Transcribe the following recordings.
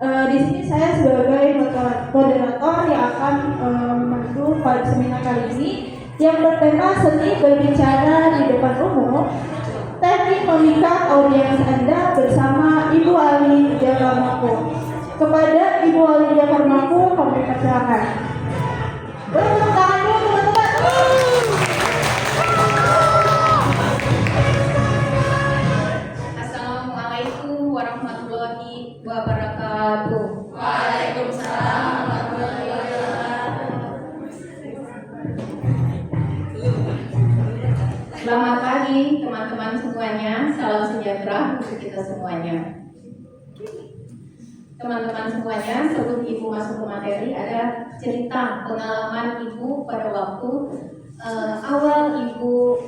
Di sini saya sebagai moderator yang akan memandu pada seminar kali ini yang bertema seni berbicara di depan umum, teknik memikat audiens Anda bersama Ibu Ali Jakarmako. Kepada Ibu Ali Jakarmako, kami persilakan. Tepuk tangan dulu teman-teman. Assalamualaikum warahmatullahi wabarakatuh. Waalaikumsalam warahmatullahi wabarakatuh. Selamat pagi teman-teman semuanya. Salam sejahtera untuk kita semuanya. Teman-teman semuanya, sebelum Ibu masuk ke materi, ada cerita pengalaman Ibu pada waktu awal Ibu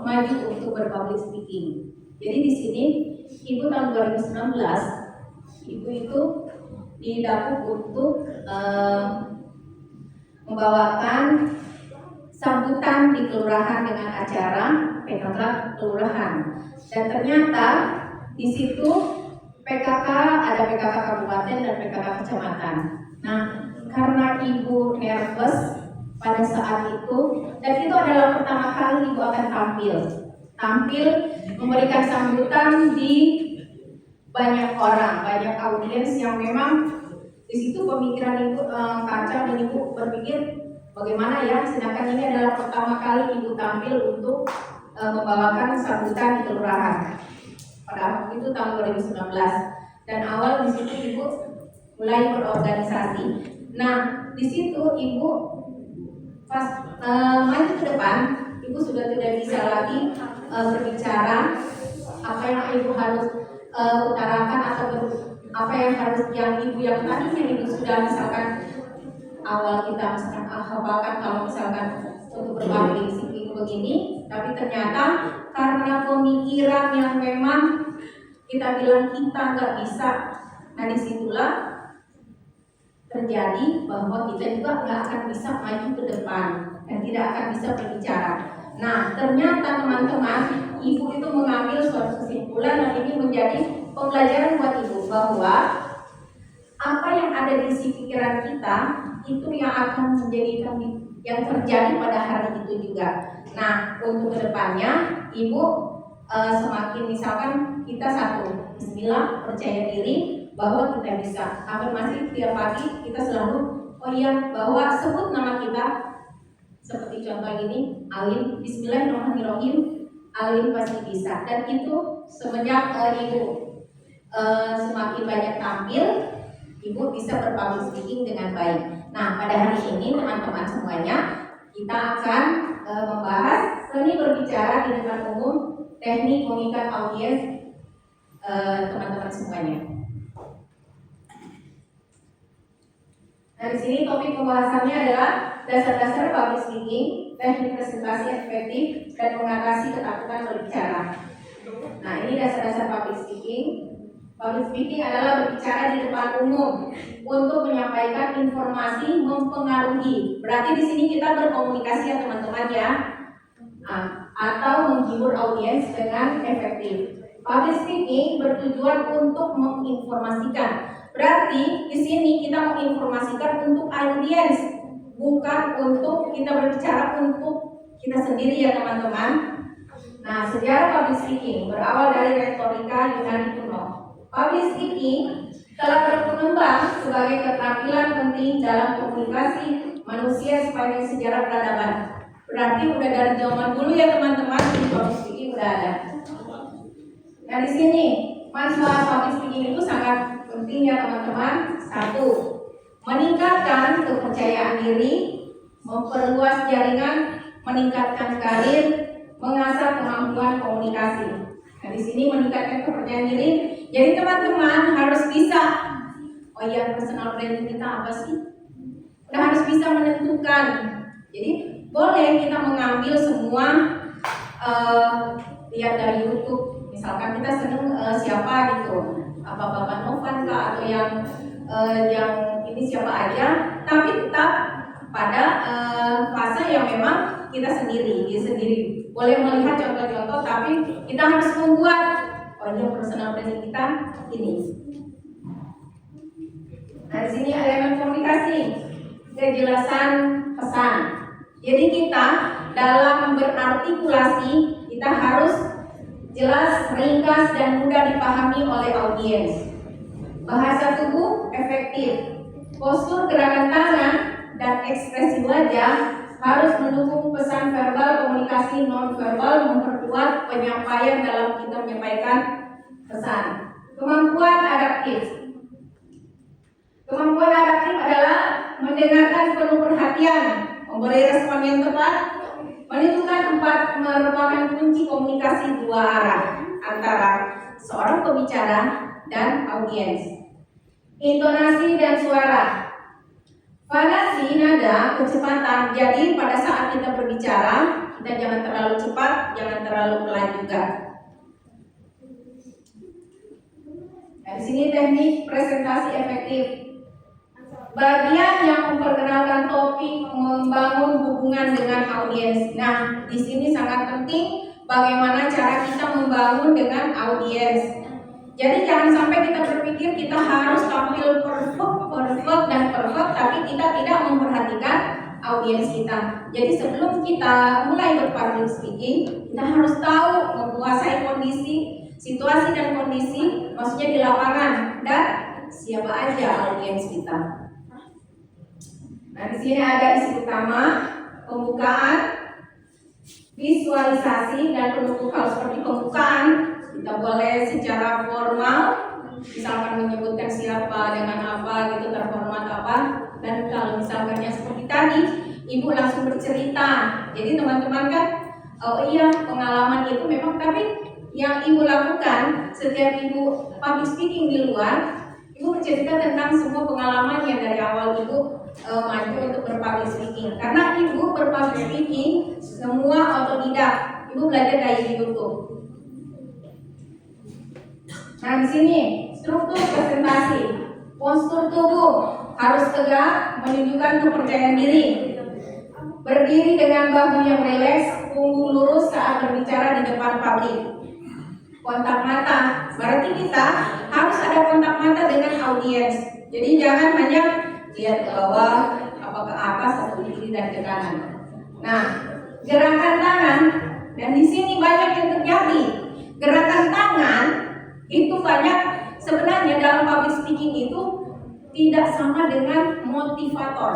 maju untuk berpublic speaking. Jadi di sini Ibu tahun 2019, Ibu itu didapuk untuk membawakan sambutan di kelurahan dengan acara PKK kelurahan. Dan ternyata di situ PKK ada PKK kabupaten dan PKK kecamatan. Nah, karena Ibu nervous pada saat itu, dan itu adalah pertama kali Ibu akan tampil memberikan sambutan di banyak orang, banyak audiens yang memang di situ pemikiran Ibu kacau dan Ibu berpikir bagaimana ya, sedangkan ini adalah pertama kali Ibu tampil untuk membawakan sambutan di kelurahan. Pada waktu itu tahun 2019 dan awal di situ Ibu mulai berorganisasi. Nah, di situ Ibu pas maju ke depan, Ibu sudah tidak bisa lagi berbicara apa yang Ibu harus utarakan atau apa yang harus yang tadinya Ibu sudah misalkan awal kita misalkan hafalkan kalau misalkan untuk berbagi speaking begini, tapi ternyata karena pemikiran yang memang kita bilang kita nggak bisa, nah disitulah terjadi bahwa kita juga nggak akan bisa maju ke depan dan tidak akan bisa berbicara. Nah ternyata teman-teman, Ibu itu mengambil suatu kesimpulan dan ini menjadi pembelajaran buat Ibu bahwa apa yang ada di isi pikiran kita itu yang akan menjadikan yang terjadi pada hari itu juga. Nah, untuk kedepannya, Ibu semakin misalkan kita satu, Bismillah, percaya diri bahwa kita bisa. Afirmasi tiap pagi kita selalu, oh iya, bahwa sebut nama kita seperti contoh ini, Alim, Bismillahirrahmanirrahim, Alim pasti bisa. Dan itu semenjak Ibu semakin banyak tampil, Ibu bisa berpublic speaking dengan baik. Nah, pada hari ini teman-teman semuanya, kita akan membahas seni berbicara di depan umum, teknik memikat audiens teman-teman semuanya. Nah, di sini topik pembahasannya adalah dasar-dasar public speaking, teknik presentasi efektif, dan mengatasi ketakutan berbicara. Nah, ini dasar-dasar public speaking. Public speaking adalah berbicara di depan umum untuk menyampaikan informasi mempengaruhi. Berarti di sini kita berkomunikasi ya teman-teman ya, atau menghibur audiens dengan efektif. Public speaking bertujuan untuk menginformasikan. Berarti di sini kita menginformasikan untuk audiens, bukan untuk kita berbicara untuk kita sendiri ya teman-teman. Nah, sejarah public speaking berawal dari retorika Yunani kuno. Public speaking telah berkembang sebagai keterampilan penting dalam komunikasi manusia sepanjang sejarah peradaban. Berarti udah dari zaman dulu ya teman-teman, public speaking udah ada. Nah di sini manfaat public speaking itu sangat penting ya teman-teman. Satu, meningkatkan kepercayaan diri, memperluas jaringan, meningkatkan karir, mengasah kemampuan komunikasi. Nah di sini meningkatkan kepercayaan diri. Jadi teman-teman harus bisa, oh iya, personal branding kita apa sih? Udah harus bisa menentukan. Jadi boleh kita mengambil semua, lihat dari YouTube. Misalkan kita seneng siapa gitu, apa Bapak Novan kah atau yang ini siapa aja, tapi tetap pada fase yang memang kita sendiri, dia sendiri. Boleh melihat contoh-contoh, tapi kita harus membuat personal branding kita ini. Nah, di sini ada elemen komunikasi, kejelasan pesan. Jadi kita dalam berartikulasi kita harus jelas, ringkas, dan mudah dipahami oleh audiens. Bahasa tubuh efektif, postur gerakan tangan dan ekspresi wajah harus mendukung pesan verbal, komunikasi non-verbal, memperkuat penyampaian dalam kita menyampaikan pesan. Kemampuan adaptif. Kemampuan adaptif adalah mendengarkan penuh perhatian, memberi respon yang tepat, menentukan tempat merupakan kunci komunikasi dua arah antara seorang pembicara dan audiens. Intonasi dan suara. Vanasi, nada, kecepatan. Jadi pada saat kita berbicara, kita jangan terlalu cepat, jangan terlalu pelan juga. Nah, di sini teknik presentasi efektif. Bagian yang memperkenalkan topik, membangun hubungan dengan audiens. Nah, di sini sangat penting bagaimana cara kita membangun dengan audiens. Jadi jangan sampai kita berpikir kita harus tampil perfect dan perfect, tapi kita tidak memperhatikan audiens kita. Jadi sebelum kita mulai berpublic speaking, kita harus tahu menguasai kondisi, situasi dan kondisi, maksudnya di lapangan, dan siapa aja audiens kita. Nah, di sini ada isi utama, pembukaan, visualisasi, dan pendukung. Kalau seperti pembukaan, kita boleh secara formal, misalkan menyebutkan siapa dengan apa gitu, terhormat apa. Dan kalau misalkan yang seperti tadi, ibu langsung bercerita. Jadi teman-teman kan, oh iya pengalaman itu memang, tapi yang ibu lakukan setiap ibu public speaking di luar, ibu bercerita tentang semua pengalaman yang dari awal ibu maju untuk berpublic speaking. Karena ibu berpublic speaking semua otodidak, ibu belajar dari YouTube. Nah, di sini struktur presentasi, postur tubuh harus tegak, menunjukkan kepercayaan diri. Berdiri dengan bahu yang rileks, punggung lurus saat berbicara di depan publik. Kontak mata, berarti kita harus ada kontak mata dengan audiens. Jadi jangan hanya lihat ke bawah, apa ke atas, atau ke kiri dan ke kanan. Nah, gerakan tangan, dan di sini banyak yang terjadi. Gerakan tangan itu banyak sebenarnya dalam public speaking itu tidak sama dengan motivator.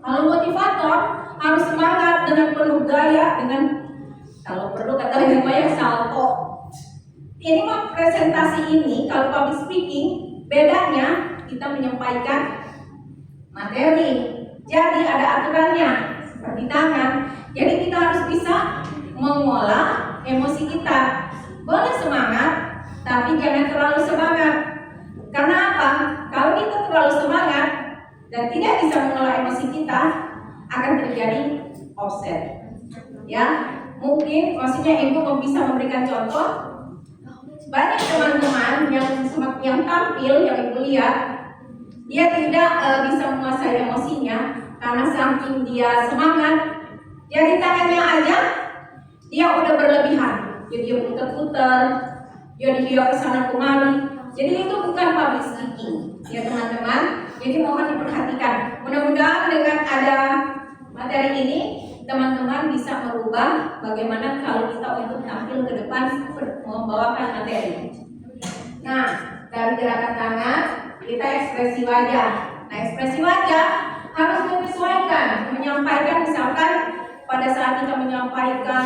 Kalau motivator harus semangat dengan penuh gaya, dengan kalau perlu kata yang banyak salto. Ini mah presentasi ini kalau public speaking bedanya kita menyampaikan materi. Jadi ada aturannya seperti tangan. Jadi kita harus bisa mengolah emosi kita. Boleh semangat, tapi jangan terlalu semangat. Karena apa? Kalau kita terlalu semangat dan tidak bisa mengolah emosi kita, akan terjadi offset. Ya, mungkin maksudnya ibu bisa memberikan contoh. Banyak teman-teman yang tampil, yang ibu lihat, dia tidak bisa menguasai emosinya karena saking dia semangat. Jadi tangannya aja dia udah berlebihan. Jadi dia putar-putar, dia kesana kemari. Jadi itu bukan public speaking, ya teman-teman. Jadi mohon diperhatikan. Mudah-mudahan dengan ada materi ini, teman-teman bisa merubah bagaimana kalau kita untuk tampil ke depan membawakan materi. Nah, dari gerakan tangan, kita ekspresi wajah. Nah, ekspresi wajah harus menyesuaikan, menyampaikan misalkan pada saat kita menyampaikan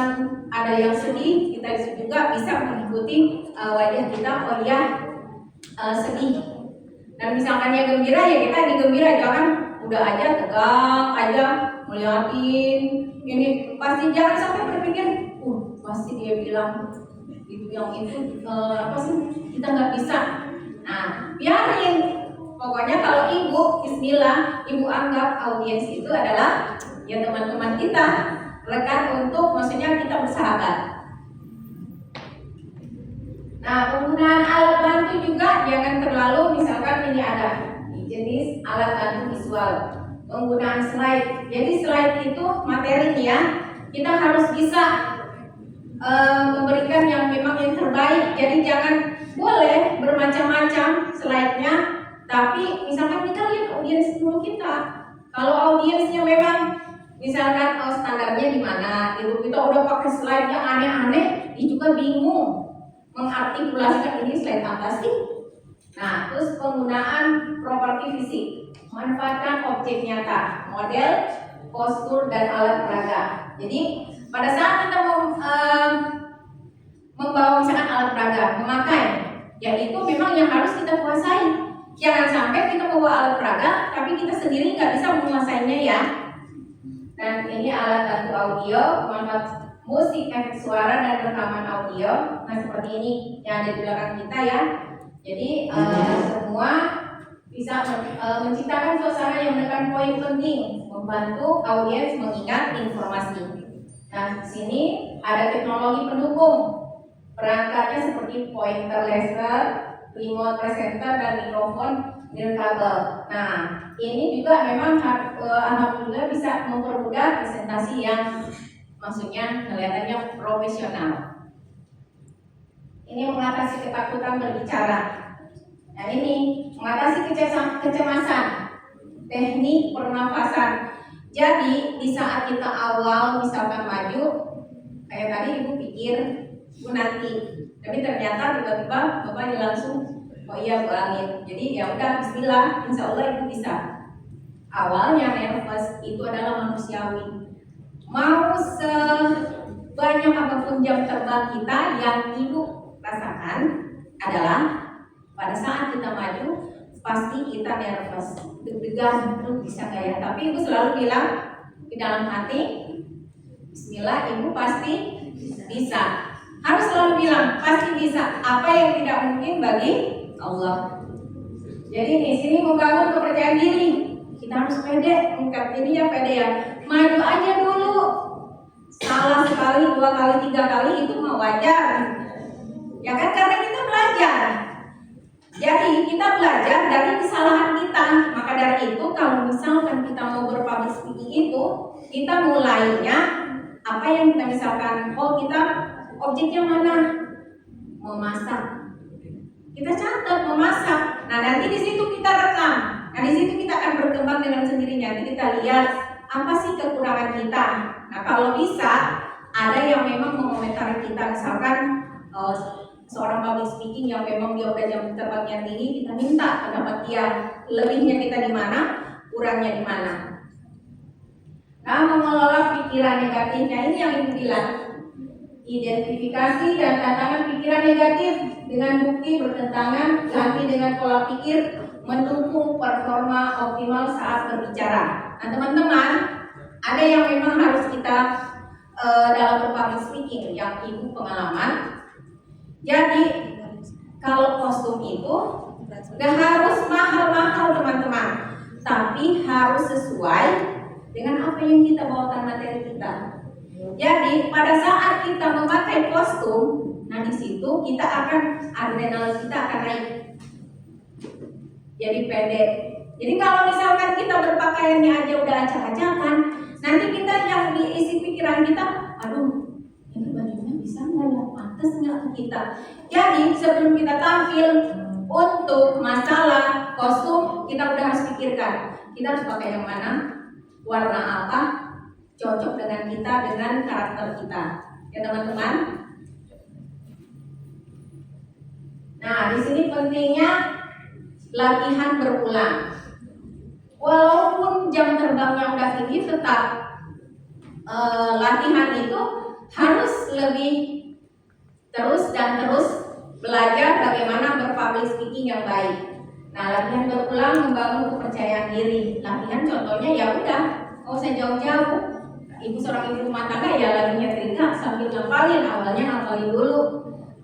ada yang sedih, kita juga bisa mengikuti wajah kita, oh ya sedih. Dan misalkan yang gembira, ya kita digembira, jangan udah aja tegak aja ngeliatin ini, pasti jangan sampai berpikir, pasti dia bilang itu yang itu apa sih, kita nggak bisa. Nah, biarin. Pokoknya kalau ibu bismillah, ibu anggap audiens itu adalah ya teman-teman kita, rekan untuk maksudnya kita bersahabat. Nah, penggunaan alat bantu juga jangan terlalu, misalkan ini ada jenis alat bantu visual. Penggunaan slide. Jadi slide itu materinya kita harus bisa memberikan yang memang yang terbaik. Jadi jangan boleh bermacam-macam slide-nya, tapi misalkan kita lihat audiens dulu kita. Kalau audiensnya memang misalkan standarnya di mana, gitu kita udah pakai slide yang aneh-aneh, dia juga bingung mengartikulasikan ini slide apa sih. Nah, terus penggunaan properti fisik, manfaatkan objek nyata, model, postur dan alat peraga. Jadi pada saat kita membawa misalkan alat peraga, memakai, yaitu memang yang harus kita kuasai. Jangan sampai kita bawa alat peraga, tapi kita sendiri nggak bisa menguasainya ya. Dan ini alat bantu audio, manfaat musik, efek suara dan rekaman audio. Nah seperti ini yang ada di belakang kita ya. Jadi semua bisa menciptakan suasana yang menekan poin penting, membantu audiens mengingat informasi. Nah di sini ada teknologi pendukung, perangkatnya seperti pointer laser, remote presenter dan mikrofon nirkabel. Nah, ini juga memang alhamdulillah bisa mempermudah presentasi yang maksudnya kelihatannya profesional. Ini mengatasi ketakutan berbicara. Nah, ini mengatasi kecemasan, teknik pernafasan. Jadi, di saat kita awal misalkan maju, kayak tadi ibu pikir ibu nanti, tapi ternyata tiba-tiba bapaknya langsung oh iya Bu Amin. Jadi ya udah bismillah, insya Allah ibu bisa. Awalnya nervous itu adalah manusiawi. Mau sebanyak apapun jam terbang kita, yang ibu rasakan adalah pada saat kita maju pasti kita nervous, deg-degan, bisa kayak. Tapi ibu selalu bilang di dalam hati, bismillah ibu pasti bisa. Harus selalu bilang pasti bisa. Apa yang tidak mungkin bagi Allah. Jadi di sini membangun kepercayaan diri. Kita harus pede, ungkap ini ya pede ya. Maju aja dulu. Salah sekali, 2 kali, 3 kali itu mah wajar. Ya kan karena kita belajar. Jadi kita belajar dari kesalahan kita. Maka dari itu kalau misalkan kita mau berpublic speaking itu, kita mulainya apa yang kita misalkan, oh kita objeknya mana? Memasak. Kita catat memasak. Nah nanti di situ kita rekam. Nah di situ kita akan berkembang dengan sendirinya. Nanti kita lihat apa sih kekurangan kita. Nah kalau bisa ada yang memang mengomentari kita, misalkan seorang public speaking yang memang dia udah jam terbangnya tinggi, kita minta pendapat dia, lebihnya kita di mana, kurangnya di mana. Nah mengelola pikiran negatifnya ini yang ibu bilang. Identifikasi dan tantangan pikiran negatif dengan bukti bertentangan, ganti dengan pola pikir mendukung performa optimal saat berbicara. Nah teman-teman, ada yang memang harus kita dalam public speaking yang ibu pengalaman. Jadi kalau kostum itu gak harus mahal-mahal teman-teman, tapi harus sesuai dengan apa yang kita bawakan materi kita. Jadi pada saat kita memakai kostum, nah di situ kita akan adrenalin kita akan naik. Jadi pede. Jadi kalau misalkan kita berpakaiannya aja udah acak-acakan, nanti kita yang diisi pikiran kita, aduh, ini bajunya bisa nggak ya, pantas nggak ke kita. Jadi sebelum kita tampil untuk masalah kostum, kita udah harus pikirkan, kita harus pakai yang mana, warna apa, cocok dengan kita, dengan karakter kita, ya teman-teman. Nah, di sini pentingnya latihan berulang. Walaupun jam terbangnya udah tinggi, tetap latihan itu harus lebih terus dan terus belajar bagaimana berpublic speaking yang baik. Nah, latihan berulang membangun kepercayaan diri. Latihan contohnya ya udah, nggak usah jauh-jauh. Ibu seorang ibu rumah tangga ya lagi nyetrika sambil ngapalin, awalnya ngapalin dulu.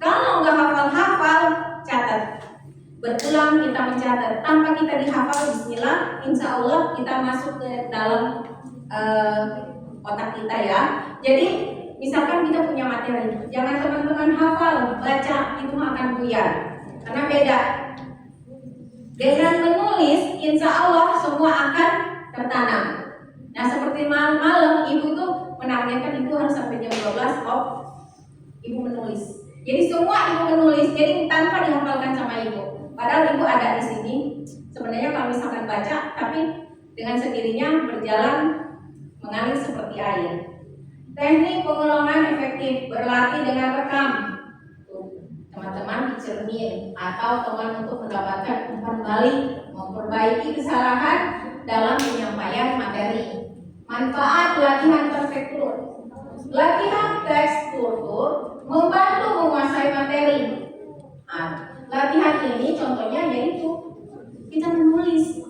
Kalau nggak hafal-hafal, catat. Berulang kita mencatat. Tanpa kita dihafal, bismillah, insya Allah kita masuk ke dalam otak kita ya. Jadi misalkan kita punya materi, jangan teman-teman hafal, baca, itu mah akan buyar. Karena beda. Dengan menulis, insya Allah semua akan tertanam. Nah seperti malam-malam ibu tuh menargetkan ibu harus sampai jam 12 ibu menulis. Jadi semua ibu menulis, jadi tanpa dihafalkan sama ibu. Padahal ibu ada di sini. Sebenarnya kalau misalkan baca, tapi dengan sendirinya berjalan mengalir seperti air. Teknik pengulangan efektif berlatih dengan rekam. Teman-teman dicermin atau teman untuk mendapatkan umpan balik, memperbaiki kesalahan dalam penyampaian materi. Manfaat latihan terstruktur. Latihan terstruktur membantu menguasai materi. Latihan ini contohnya yaitu kita menulis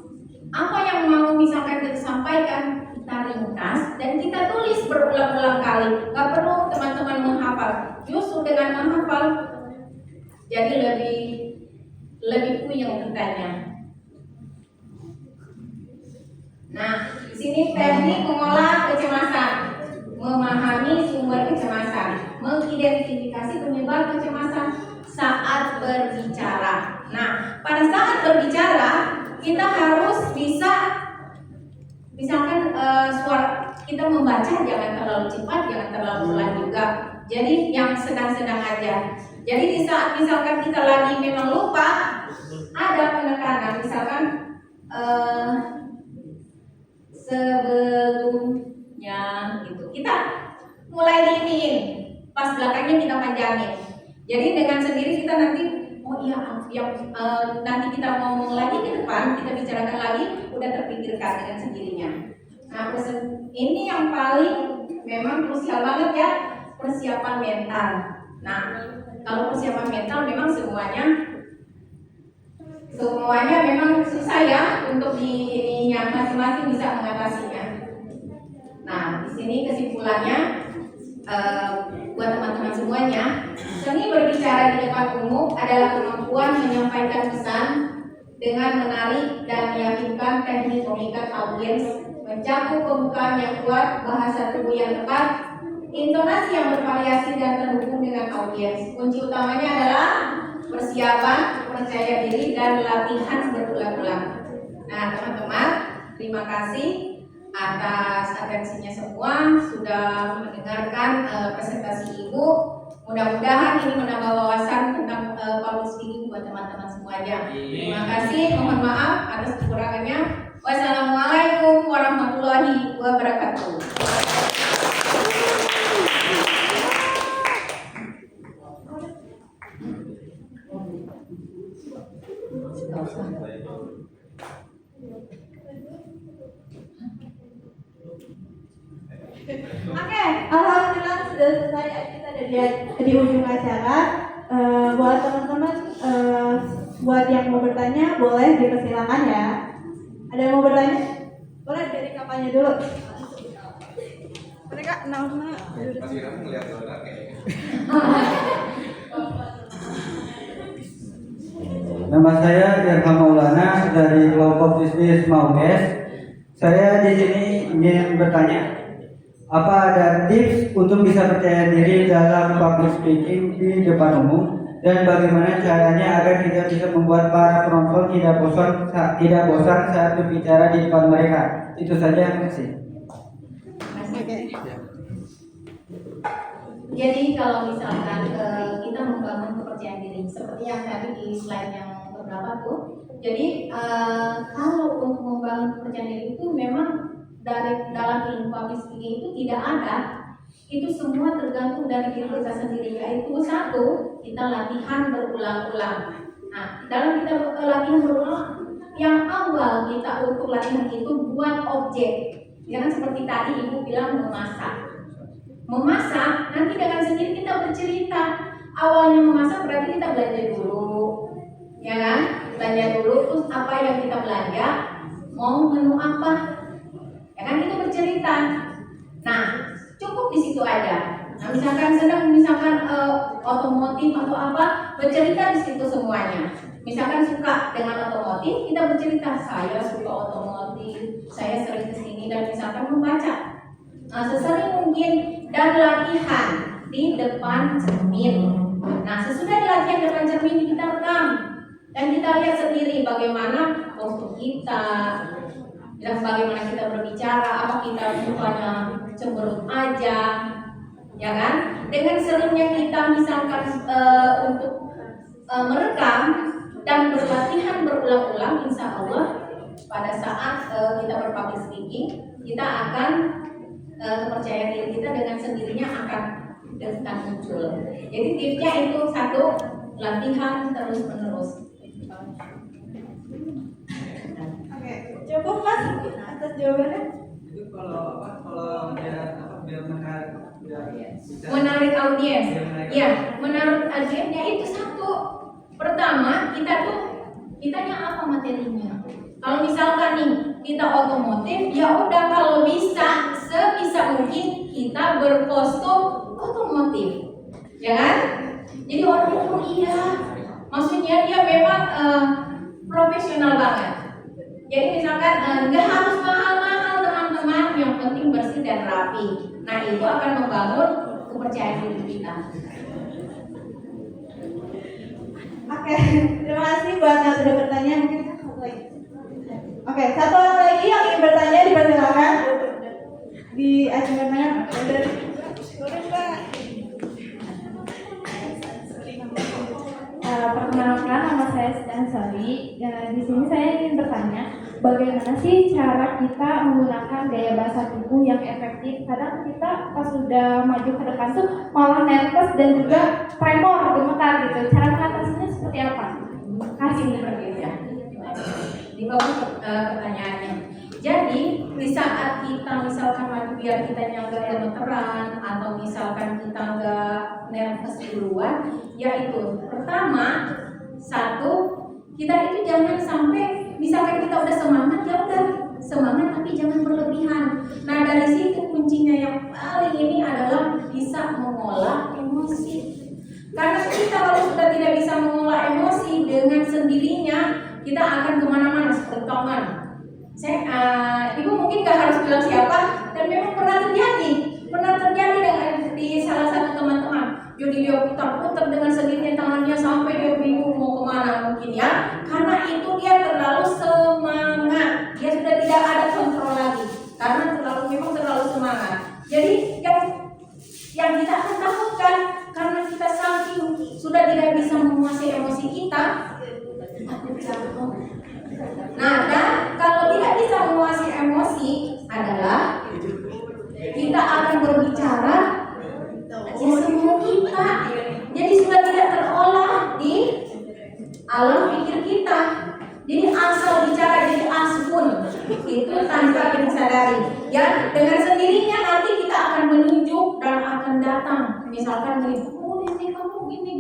apa yang mau misalkan kita sampaikan, kita ringkas dan kita tulis berulang-ulang kali. Gak perlu teman-teman menghafal. Justru dengan menghafal jadi lebih puyeng kitanya. Nah, di sini teknik mengolah kecemasan, memahami sumber kecemasan, mengidentifikasi penyebab kecemasan saat berbicara. Nah, pada saat berbicara kita harus bisa, misalkan suara kita membaca jangan terlalu cepat, jangan terlalu pelan juga. Jadi yang sedang-sedang aja. Jadi di saat misalkan kita lagi memang lupa, ada penekanan, misalkan sebelumnya gitu. Kita mulai diiniin, pas belakangnya kita panjangin. Jadi dengan sendiri kita nanti, oh iya, nanti kita ngomong lagi ke depan, kita bicarakan lagi, udah terpikirkan dengan sendirinya. Nah, ini yang paling memang krusial banget ya, persiapan mental. Nah, kalau persiapan mental memang semuanya memang susah ya untuk di ininya masing-masing bisa mengatasinya. Nah, di sini kesimpulannya buat teman-teman semuanya, seni berbicara di depan umum adalah kemampuan menyampaikan pesan dengan menarik dan meyakinkan, teknik memikat audiens, mencakup pembukaan yang kuat, bahasa tubuh yang tepat, intonasi yang bervariasi dan terhubung dengan audiens. Kunci utamanya adalah persiapan, percaya diri, dan latihan berulang-ulang. Nah, teman-teman, terima kasih atas atensinya semua, sudah mendengarkan presentasi Ibu. Mudah-mudahan ini menambah wawasan tentang public speaking buat teman-teman semuanya. Terima kasih, mohon maaf atas kekurangannya. Wassalamualaikum warahmatullahi wabarakatuh. Oke, alhamdulillah sudah selesai. Kita ada di ujung acara. Buat teman-teman, buat yang mau bertanya boleh dipersilakan ya. Ada yang mau bertanya? Boleh dari kapalnya dulu. Mereka nama. Masih kamu ngeliat orang kayak. Nama saya Irham Maulana dari kelompok bisnis Maukes. Saya di sini ingin bertanya, apa ada tips untuk bisa percaya diri dalam public speaking di depan umum, dan bagaimana caranya agar kita bisa membuat para penonton tidak bosan saat berbicara di depan mereka? Itu saja, terima kasih. Jadi kalau misalkan kita membangun kepercayaan diri seperti yang tadi di slide yang beberapa tuh, jadi kalau untuk membangun kepercayaan diri itu memang dari dalam ilmu public speaking itu tidak ada, itu semua tergantung dari diri kita sendiri. Yaitu satu, kita latihan berulang-ulang. Nah, dalam kita latihan berulang, yang awal kita untuk latihan itu buat objek. Jangan seperti tadi Ibu bilang memasak, nanti dengan sendiri kita bercerita. Awalnya memasak berarti kita belanja dulu, ya kan? Belanja dulu, terus apa yang kita belanja, mau menu apa, ya kan, itu bercerita. Nah, cukup di situ aja. Nah, misalkan otomotif atau apa, bercerita di situ semuanya. Misalkan suka dengan otomotif, kita bercerita, saya suka otomotif, saya sering kesini, dan misalkan membaca. Nah, sesering mungkin, dan latihan di depan cermin. Nah, sesudah latihan di depan cermin, kita rekam dan kita lihat sendiri bagaimana postur kita, dan bagaimana kita berbicara, apa kita rupanya cemberut aja, ya kan? Dengan seringnya kita misalkan untuk merekam dan berlatihan berulang-ulang, insya Allah pada saat kita berpublic speaking, kita akan kepercayaan diri kita dengan sendirinya akan muncul. Jadi tipsnya itu satu, latihan terus menerus. Oke, cukup Mas atas jawabannya. Itu kalau biar Menarik audiens. Ya, menarik audiensnya itu satu. Pertama, kitanya apa materinya? Kalau misalkan nih kita otomotif, ya udah kalau bisa sebisa mungkin kita berkostum otomotif, ya kan? Jadi orang itu iya, maksudnya dia memang profesional banget. Jadi misalkan nggak harus mahal-mahal teman-teman, yang penting bersih dan rapi. Nah itu akan membangun kepercayaan diri kita. Oke, terima kasih buat yang sudah bertanya. Mungkin satu lagi. Oke, satu orang lagi yang ingin bertanya dipersilakan. Di acaranya dari perkenalkan, nama saya Stan Sari. Di sini saya ingin bertanya, bagaimana sih cara kita menggunakan gaya bahasa tubuh yang efektif? Kadang kita pas sudah maju ke depan tuh malah nervous dan juga tremor, gemetar gitu. Cara mengatasinya seperti apa? Kasih Berbeda. Ini bagus pertanyaannya. Jadi di saat kita misalkan maju biar kita nggak gemeteran atau misalkan kita nggak nervous duluan, yaitu pertama satu, kita itu jangan sampai misalkan kita udah semangat, ya udah semangat tapi jangan berlebihan. Nah dari situ kuncinya yang paling ini adalah bisa mengolah emosi. Karena kita kalau sudah tidak bisa mengolah emosi, dengan sendirinya kita akan kemana-mana seperti taman. Ibu mungkin gak harus bilang siapa, dan memang pernah terjadi dengan di salah satu teman-teman. Jadi dia putar-putar dengan sendirinya tangannya sampai dia bingung mau kemana mungkin ya. Karena itu dia terlalu semangat, dia sudah tidak ada kontrol lagi karena memang terlalu semangat. Jadi yang kita akan takutkan karena kita saking sudah tidak bisa menguasai emosi kita, takut jatuh. Nah, dan kalau tidak bisa menguasai emosi adalah kita akan berbicara semua kita. Jadi sudah tidak terolah di alam pikir kita. Jadi asal bicara jadi asbun itu tanpa kita sadari. Ya, dengan sendirinya nanti kita akan menunjuk dan akan datang. Misalkan ini kamu gini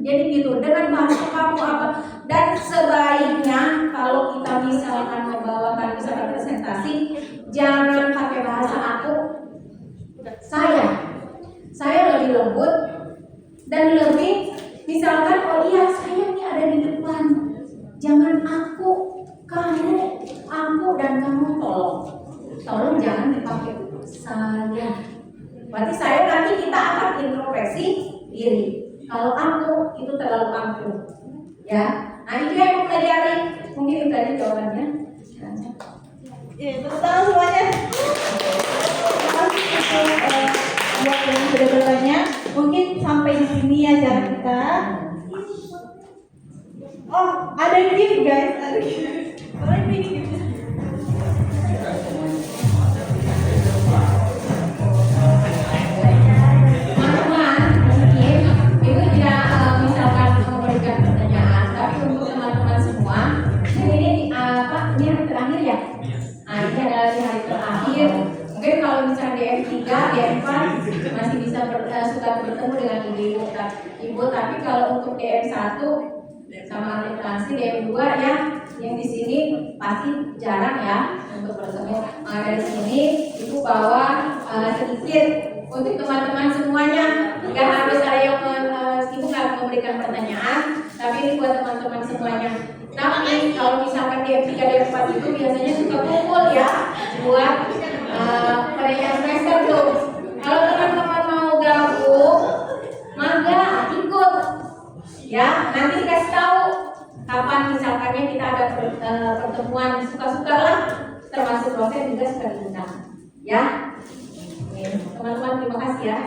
jadi gitu dengan bahasa kamu apa. Dan sebaiknya kalau kita misalkan membawakan misalkan presentasi, jangan pakai bahasa aku. Saya lebih lembut dan lebih misalkan oh iya saya ini ada di depan. Jangan aku, kamu, aku dan kamu tolong jangan dipakai saya. Berarti saya nanti kita akan introspeksi diri. Kalau aku itu terlalu aku, ya. Nah itu yang mempelajari. Mungkin itu tadi jawabannya. ya, tepuk tangan semuanya. Terima kasih untuk buat yang sudah bertanya. Mungkin sampai di sini acara kita. Oh, ada gift guys, ada gift. Boleh ini gift. Teman-teman, mungkin itu tidak misalkan memberikan pertanyaan, tapi untuk teman-teman semua, ini ini hari terakhir ya. Nah, ini adalah di hari terakhir. Mungkin kalau misalnya di F3, di F4 masih bisa suka bertemu dengan ibu, tapi kalau untuk di F1 sama akuntansi DM2 ya, yang di sini pasti jarang ya untuk bertemu. Dari sini ibu bawa sedikit untuk teman-teman semuanya. Nggak harus saya ibu nggak memberikan pertanyaan, tapi ini buat teman-teman semuanya. Tapi kalau misalkan DM3 DM4 itu biasanya suka kumpul ya buat perayaan semester tuh. Kalau teman-teman mau gabung, mangga ikut. Ya, nanti dikasih tahu kapan misalkannya kita ada pertemuan suka-suka lah, termasuk dosen juga suka diundang. Ya, teman-teman terima kasih ya.